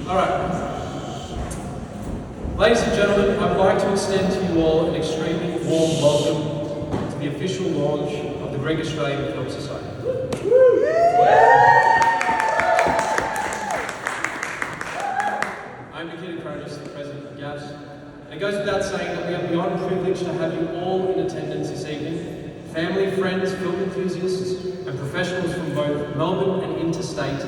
All right. Ladies and gentlemen, I would like to extend to you all an extremely warm welcome to the official launch of the Greek Australian Film Society. I'm Nikita Chronis, the President of GAFS, and it goes without saying that we are beyond privileged to have you all in attendance this evening. Family, friends, film enthusiasts, and professionals from both Melbourne and interstate.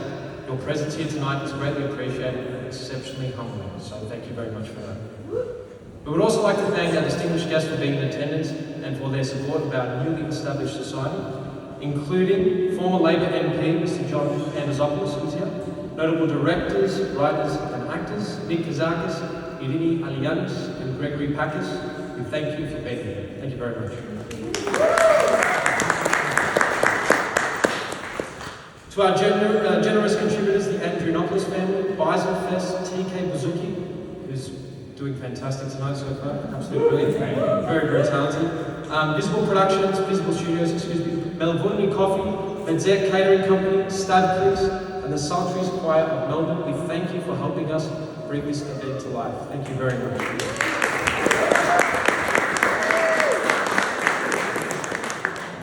Your presence here tonight is greatly appreciated and exceptionally humbling, so thank you very much for that. We would also like to thank our distinguished guests for being in attendance and for their support of our newly established society, including former Labor MP Mr. John Pandazopoulos, who's here, notable directors, writers and actors, Nick Kazakis, Irini Alianis and Gregory Pakis. We thank you for being here. Thank you very much. To our generous contributors, the Andrewnopoulos family, Bison Fest, TK Buzuki, who's doing fantastic tonight so far, absolutely brilliant, very, very talented. Visible Productions, Visible Studios, Melbourne Coffee, Medzek Catering Company, Stabclicks, and the Saltries Choir of Melbourne. We thank you for helping us bring this event to life. Thank you very much.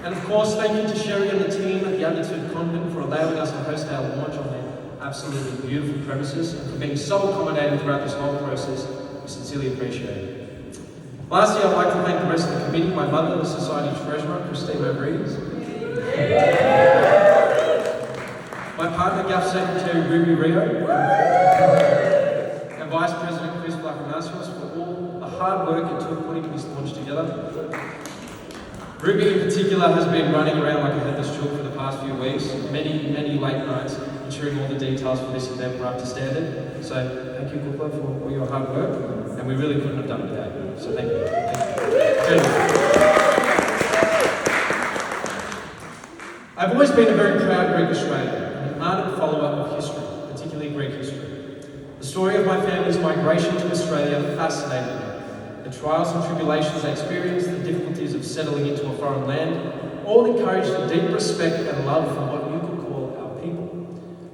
And of course, thank you to Sherry and the team at the Attitude Convent for allowing us to host our launch on their absolutely beautiful premises and for being so accommodating throughout this whole process. We sincerely appreciate it. Lastly, I'd like to thank the rest of the committee, my mother, the Society Treasurer, Christine O'Briens, my partner, GAFS Secretary, Ruby Rio, and Vice President, Chris Black-Nasios, for all the hard work it took putting this launch together. Ruby in particular has been running around like a headless chook for the past few weeks, many late nights, ensuring all the details for this event were up to standard. So thank you, Kukla, for all your hard work, and we really couldn't have done it without you. So thank you. I've always been a very proud Greek Australian and an ardent follower of history, particularly Greek history. The story of my family's migration to Australia fascinated me. The trials and tribulations they experienced, the difficulties of settling into a foreign land, all encouraged a deep respect and love for what you could call our people.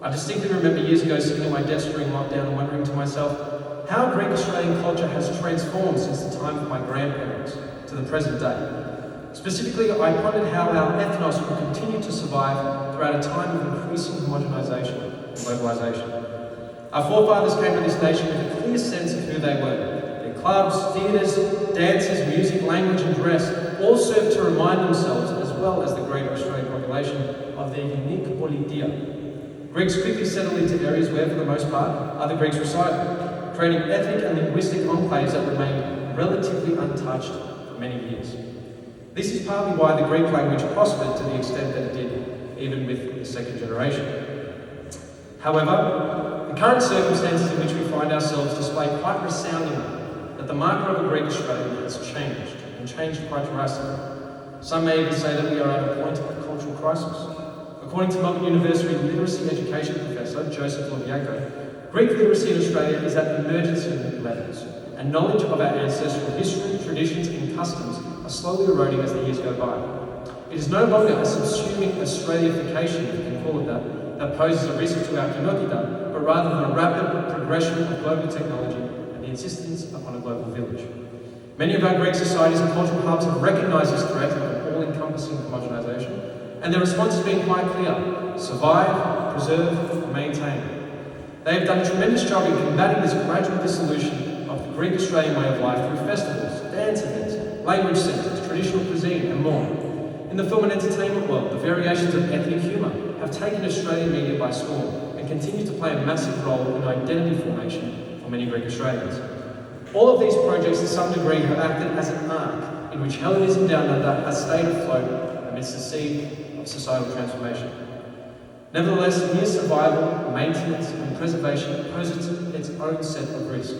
I distinctly remember years ago sitting at my desk during lockdown and wondering to myself how Greek Australian culture has transformed since the time of my grandparents to the present day. Specifically, I pondered how our ethnos will continue to survive throughout a time of increasing homogenisation and globalisation. Our forefathers came to this nation with a clear sense of who they were. Clubs, theatres, dances, music, language and dress all serve to remind themselves, as well as the greater Australian population, of their unique politia. Greeks quickly settled into areas where, for the most part, other Greeks resided, creating ethnic and linguistic enclaves that remained relatively untouched for many years. This is partly why the Greek language prospered to the extent that it did, even with the second generation. However, the current circumstances in which we find ourselves display quite resoundingly that the marker of a Greek Australian has changed, and changed quite drastically. Some may even say that we are at a point of cultural crisis. According to Melbourne University literacy education professor Joseph Lobianco, Greek literacy in Australia is at emergency levels, and knowledge of our ancestral history, traditions and customs are slowly eroding as the years go by. It is no longer a subsuming Australification, if you can call it that poses a risk to our kinotida, but rather the rapid progression of global technology the insistence upon a global village. Many of our Greek societies and cultural hubs have recognised this threat of all-encompassing homogenisation, and their response has been quite clear: survive, preserve, and maintain. They have done a tremendous job in combating this gradual dissolution of the Greek Australian way of life through festivals, dance events, language centres, traditional cuisine, and more. In the film and entertainment world, the variations of ethnic humour have taken Australian media by storm and continue to play a massive role in identity formation for many Greek Australians. All of these projects to some degree have acted as an arc in which Hellenism down under has stayed afloat amidst the sea of societal transformation. Nevertheless, mere survival, maintenance and preservation poses its own set of risks.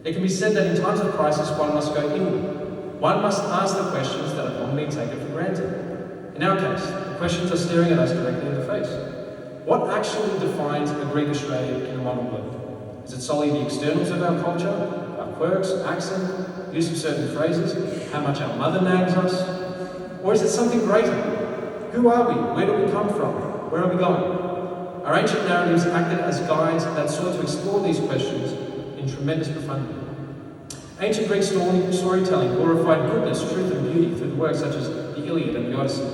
It can be said that in times of crisis one must go inward. One must ask the questions that have long been taken for granted. In our case, the questions are staring at us directly in the face. What actually defines a Greek Australian in the modern world? Is it solely the externals of our culture, our quirks, accent, use of certain phrases, how much our mother nags us? Or is it something greater? Who are we? Where do we come from? Where are we going? Our ancient narratives acted as guides that sought to explore these questions in tremendous profundity. Ancient Greek storytelling glorified goodness, truth, and beauty through the works such as the Iliad and the Odyssey.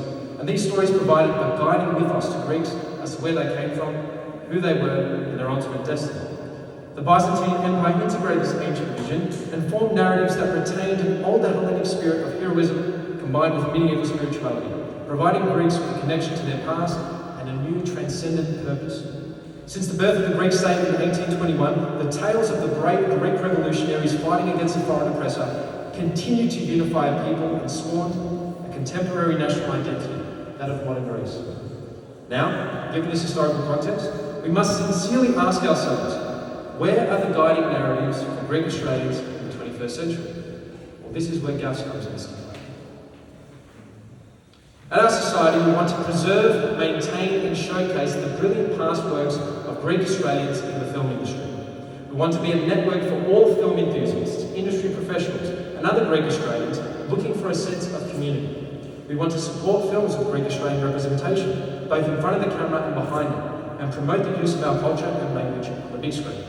And these stories provided a guiding mythos to Greeks as to where they came from, who they were, and their ultimate destiny. The Byzantine Empire integrated this ancient vision and formed narratives that retained an older Hellenic spirit of heroism combined with medieval spirituality, providing Greeks with a connection to their past and a new transcendent purpose. Since the birth of the Greek state in 1821, the tales of the brave Greek revolutionaries fighting against a foreign oppressor continued to unify a people and spawned a contemporary national identity, that of modern Greece. Now, given this historical context, we must sincerely ask ourselves, where are the guiding narratives for Greek Australians in the 21st century? Well, this is where GAFS comes into play. At our society, we want to preserve, maintain and showcase the brilliant past works of Greek Australians in the film industry. We want to be a network for all film enthusiasts, industry professionals and other Greek Australians looking for a sense of community. We want to support films with Greek Australian representation, both in front of the camera and behind it, and promote the use of our culture and language on the big screen.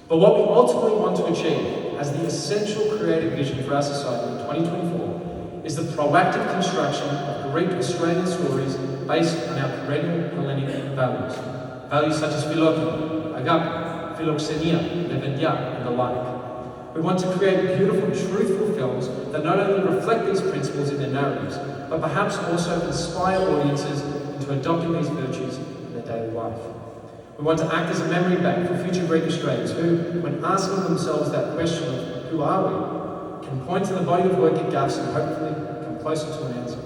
But what we ultimately want to achieve as the essential creative vision for our society in 2024 is the proactive construction of Greek Australian stories based on our perennial Hellenic values. Values such as philokia, agape, philoxenia, levendia, and the like. We want to create beautiful, truthful films that not only reflect these principles in their narratives, but perhaps also inspire audiences into adopting these virtues in their daily life. We want to act as a memory bank for future Greek Australians who, when asking themselves that question of who are we, can point to the body of work at GAFS and hopefully come closer to an answer.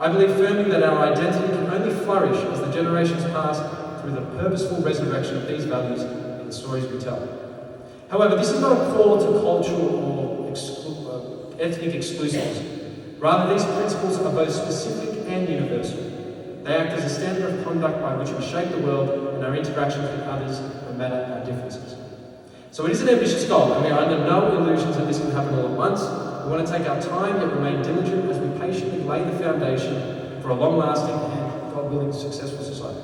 I believe firmly that our identity can only flourish as the generations pass through the purposeful resurrection of these values in the stories we tell. However, this is not a call to cultural or ethnic exclusivism. Rather, these principles are both specific and universal. They act as a standard of conduct by which we shape the world and our interactions with others, no matter our differences. So it is an ambitious goal, and we are under no illusions that this can happen all at once. We want to take our time yet remain diligent as we patiently lay the foundation for a long-lasting and, God willing, successful society.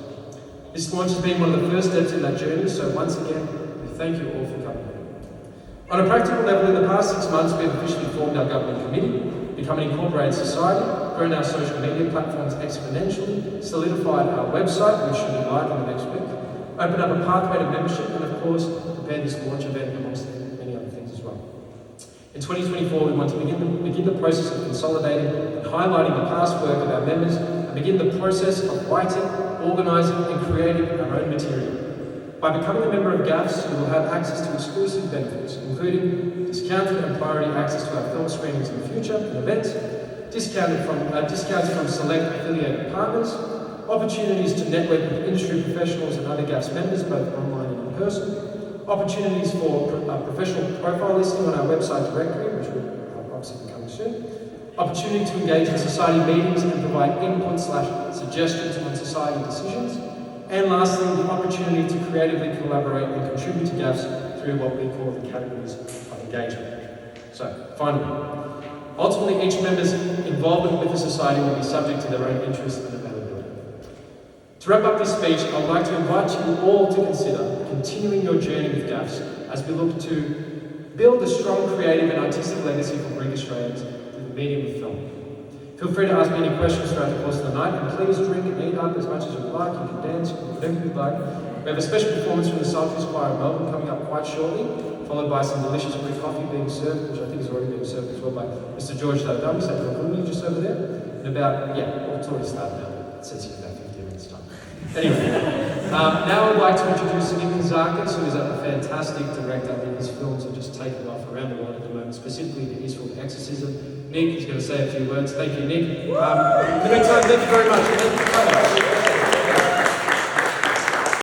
This launch has been one of the first steps in that journey, so once again, we thank you all for coming. On a practical level, in the past 6 months, we have officially formed our government committee, become an incorporated society, grown our social media platforms exponentially, solidified our website, which should be live in the next week, opened up a pathway to membership, and of course, prepared this launch event amongst many other things as well. In 2024, we want to begin the process of consolidating and highlighting the past work of our members and begin the process of writing, organising and creating our own material. By becoming a member of GAFS, you will have access to exclusive benefits, including discounted and priority access to our film screenings in the future and events, discounts from select affiliated partners, opportunities to network with industry professionals and other GAFS members, both online and in person, opportunities for professional profile listing on our website directory, which will obviously be coming soon, opportunity to engage in society meetings and provide input/suggestions on society decisions, and lastly, the opportunity to creatively collaborate and contribute to GAFS through what we call the categories of engagement. So, finally, ultimately each member's involvement with the society will be subject to their own interests and availability. To wrap up this speech, I would like to invite you all to consider continuing your journey with GAFS as we look to build a strong creative and artistic legacy for Greek Australians through the medium of film. Feel free to ask me any questions throughout the course of the night, and please drink and eat up as much as you like. You can dance, you can do whatever you'd like. We have a special performance from the Psalteries Choir of Melbourne coming up quite shortly, followed by some delicious Greek coffee being served, which I think is already being served as well by Mr. George Dodami, just over there. In about, well, it's already started now. It says here about 15 minutes time. Anyway, now I'd like to introduce Nick Kazakis, who is a fantastic director. I mean, his films are just taking off around the world at the moment, specifically the His film Exorcism. Nick is going to say a few words. Thank you, Nick. In the meantime, thank you very much.